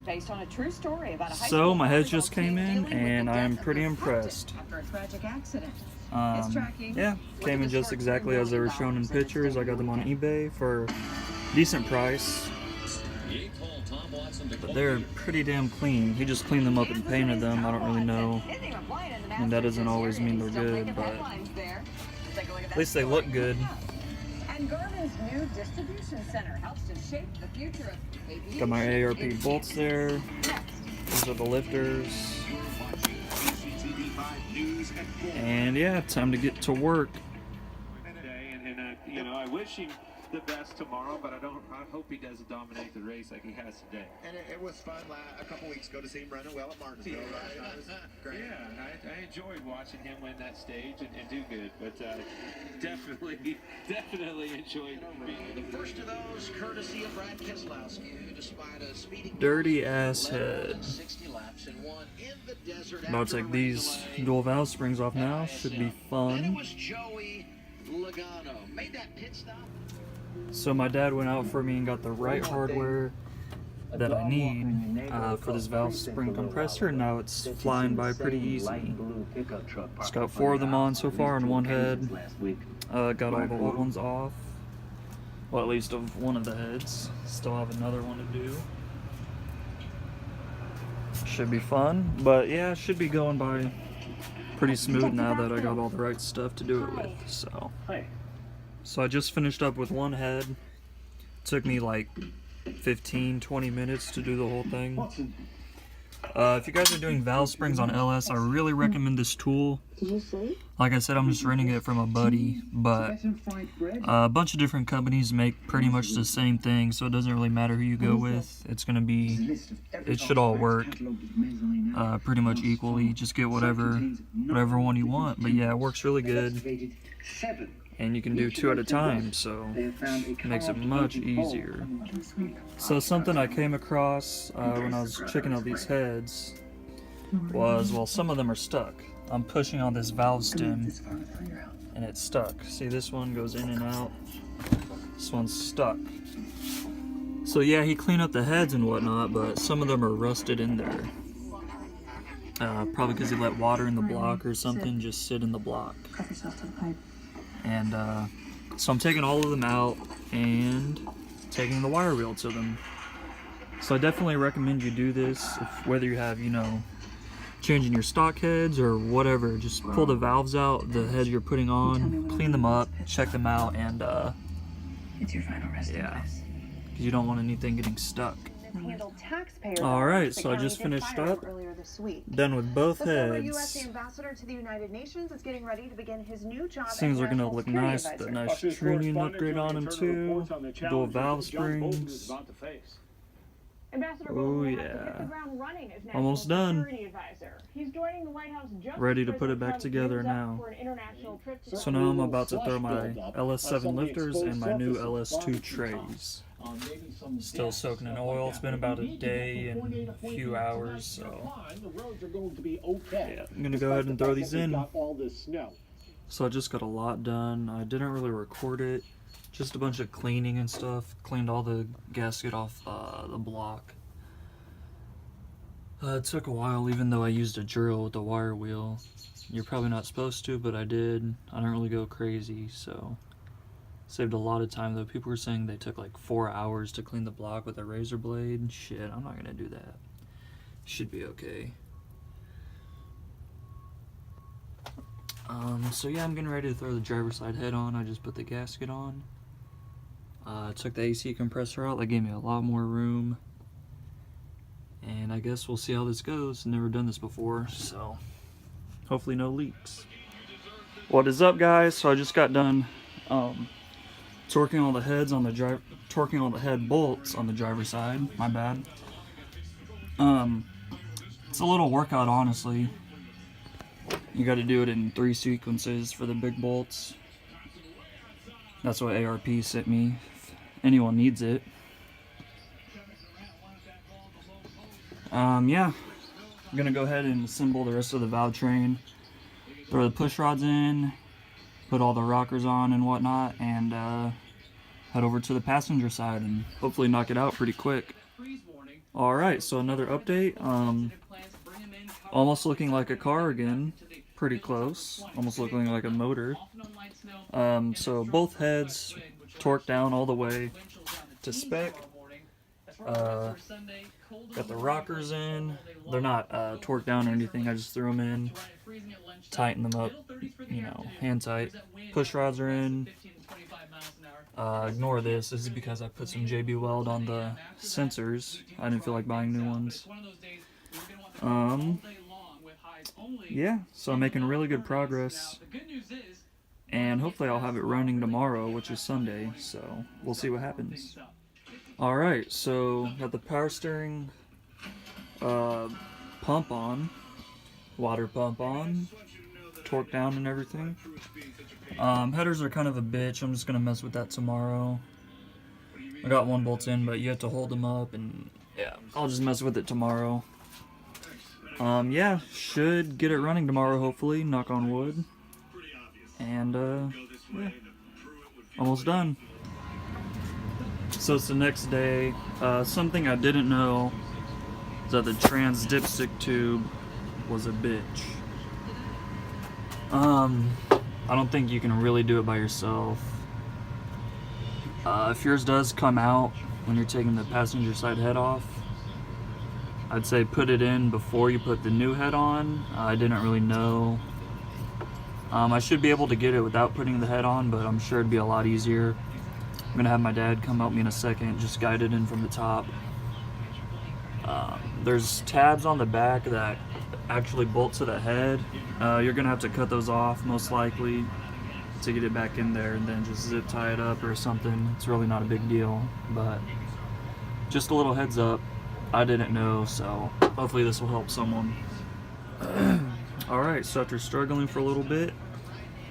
Based on a true story about a high So school my heads volleyball just came team in, dealing with and the I'm death of pretty their impressed. captain after a tragic accident. It's tracking. Yeah, came in just exactly as they were shown in pictures. I got them on eBay for a decent price, but they're pretty damn clean. He just cleaned them up and painted them. I don't really know, and that doesn't always mean they're good, but at least they look good. And Garmin's new distribution center helps to shape the future of aviation. Got my ARP bolts there. These are the lifters. And yeah, time to get to work. You know, I wish him the best tomorrow, but I hope he doesn't dominate the race like he has today. And it was fun a couple weeks ago to see him running well at Martinsville, right? That was great. Yeah, I enjoyed watching him win that stage and do good, but definitely enjoyed being The first of those, courtesy of Brad Keselowski, who despite a speeding Dirty ass head. 60 laps and won in the desert. About to take these dual valve springs off now. Should be And it fun. was Joey Logano. Made that pit stop. So my dad went out for me and got the right hardware that I need for this valve spring compressor, and now it's flying by pretty easy. It's got 4 of them on so far on one head. Got all the old ones off. Well, at least of one of the heads. Still have another one to do. Should be fun, but yeah, should be going by pretty smooth now that I got all the right stuff to do it with. So I just finished up with one head. Took me like 15-20 minutes to do the whole thing. If you guys are doing valve springs on LS, I really recommend this tool. Like I said, I'm just renting it from a buddy, but a bunch of different companies make pretty much the same thing, so it doesn't really matter who you go with. It should all work pretty much equally. Just get whatever one you want. But yeah, it works really good. And you can do 2 at a time, so it makes it much easier. So something I came across when I was checking out these heads was, well, some of them are stuck. I'm pushing on this valve stem and it's stuck. See, this one goes in and out. This one's stuck. So yeah, he cleaned up the heads and whatnot, but some of them are rusted in there. Probably because he let water in the block or something just sit in the block. And so I'm taking all of them out and taking the wire wheel to them. So I definitely recommend you do this, whether you have, you know, changing your stock heads or whatever. Just pull the valves out, the heads you're putting on, clean them up, check them out, and It's your final resting place. because you don't want anything getting stuck. Alright, so I just finished up. Done with both heads. Ambassador to the United Nations is getting ready to begin his new job. Things are gonna look nice. The nice tuning upgrade on them too. Dual valve springs. Oh yeah. Almost done. Ready to put it back together now. So now I'm about to throw my LS7 lifters and my new LS2 trays. Still soaking in oil. It's been about a day and a few hours, so yeah, I'm gonna go ahead and throw these in. So I just got a lot done. I didn't really record it, just a bunch of cleaning and stuff. Cleaned all the gasket off the block. It took a while, even though I used a drill with the wire wheel. You're probably not supposed to, but I did. I didn't really go crazy, so saved a lot of time though. People were saying they took like 4 hours to clean the block with a razor blade. Shit, I'm not gonna do that. Should be okay. So yeah, I'm getting ready to throw the driver's side head on. I just put the gasket on. Took the AC compressor out. That gave me a lot more room. And I guess we'll see how this goes. Never done this before, so hopefully no leaks. What is up, guys? So I just got done torquing all the head bolts on the driver's side. My bad. It's a little workout, honestly. You got to do it in 3 sequences for the big bolts. That's what ARP sent me. If anyone needs it. Yeah. I'm gonna go ahead and assemble the rest of the valve train. Throw the push rods in, put all the rockers on and whatnot, and head over to the passenger side and hopefully knock it out pretty quick. Alright, so another update. Almost looking like a car again. Pretty close. Almost looking like a motor. So both heads torqued down all the way to spec. Got the rockers in. They're not torqued down or anything. I just threw them in. Tighten them up, you know, hand tight. Push rods are in. Ignore this. This is because I put some JB Weld on the sensors. I didn't feel like buying new ones. Yeah, so I'm making really good progress. And hopefully I'll have it running tomorrow, which is Sunday, so we'll see what happens. Alright, so got the power steering pump on, water pump on, torque down and everything. Headers are kind of a bitch. I'm just gonna mess with that tomorrow. I got one bolt in, but you have to hold them up, and yeah, I'll just mess with it tomorrow. Yeah, should get it running tomorrow, hopefully, knock on wood. And yeah, almost done. So it's the next day. Something I didn't know is that the trans dipstick tube was a bitch. I don't think you can really do it by yourself. If yours does come out when you're taking the passenger side head off, I'd say put it in before you put the new head on. I didn't really know. I should be able to get it without putting the head on, but I'm sure it'd be a lot easier. I'm gonna have my dad come help me in a second, just guide it in from the top. There's tabs on the back that actually bolt to the head. You're gonna have to cut those off most likely to get it back in there, and then just zip tie it up or something. It's really not a big deal, but just a little heads up. I didn't know, so hopefully this will help someone. Alright, so after struggling for a little bit,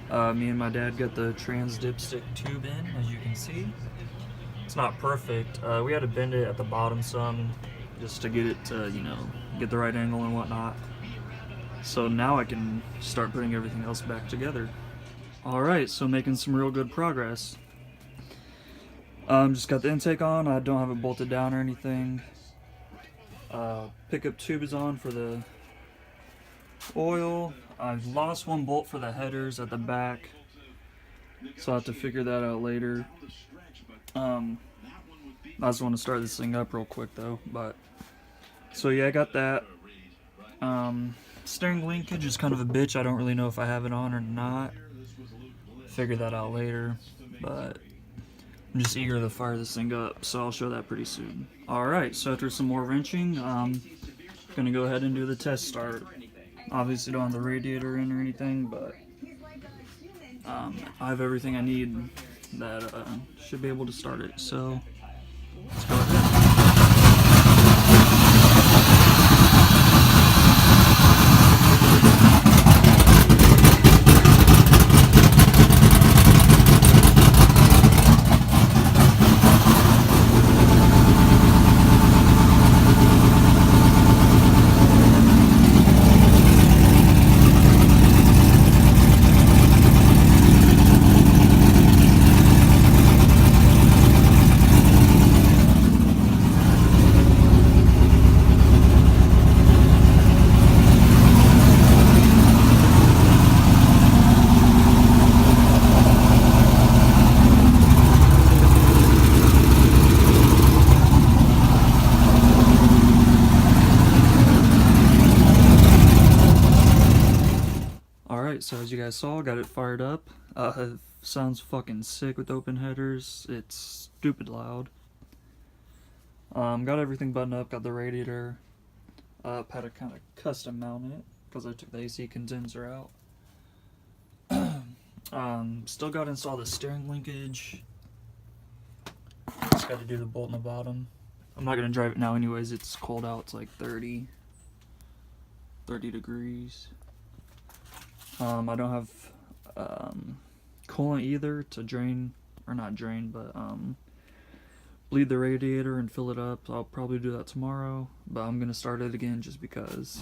me and my dad got the trans dipstick tube in, as you can see. It's not perfect. We had to bend it at the bottom some just to get it to, you know, get the right angle and whatnot. So now I can start putting everything else back together. Alright, so making some real good progress. Just got the intake on. I don't have it bolted down or anything. Pickup tube is on for the oil. I've lost one bolt for the headers at the back, so I'll have to figure that out later. I just want to start this thing up real quick though, but so yeah, I got that. Steering linkage is kind of a bitch. I don't really know if I have it on or not. Figure that out later, but I'm just eager to fire this thing up, so I'll show that pretty soon. Alright, so after some more wrenching, I'm gonna go ahead and do the test start. Obviously don't have the radiator in or anything, but I have everything I need that should be able to start it, so let's go ahead. So as you guys saw, got it fired up. It sounds fucking sick with open headers. It's stupid loud. Got everything buttoned up, got the radiator. Had to kind of custom mount it because I took the AC condenser out. Still got to install the steering linkage. Just got to do the bolt in the bottom. I'm not going to drive it now anyways, it's cold out, it's like 30 degrees. I don't have coolant either to drain, or not drain, but bleed the radiator and fill it up. I'll probably do that tomorrow, but I'm gonna start it again just because.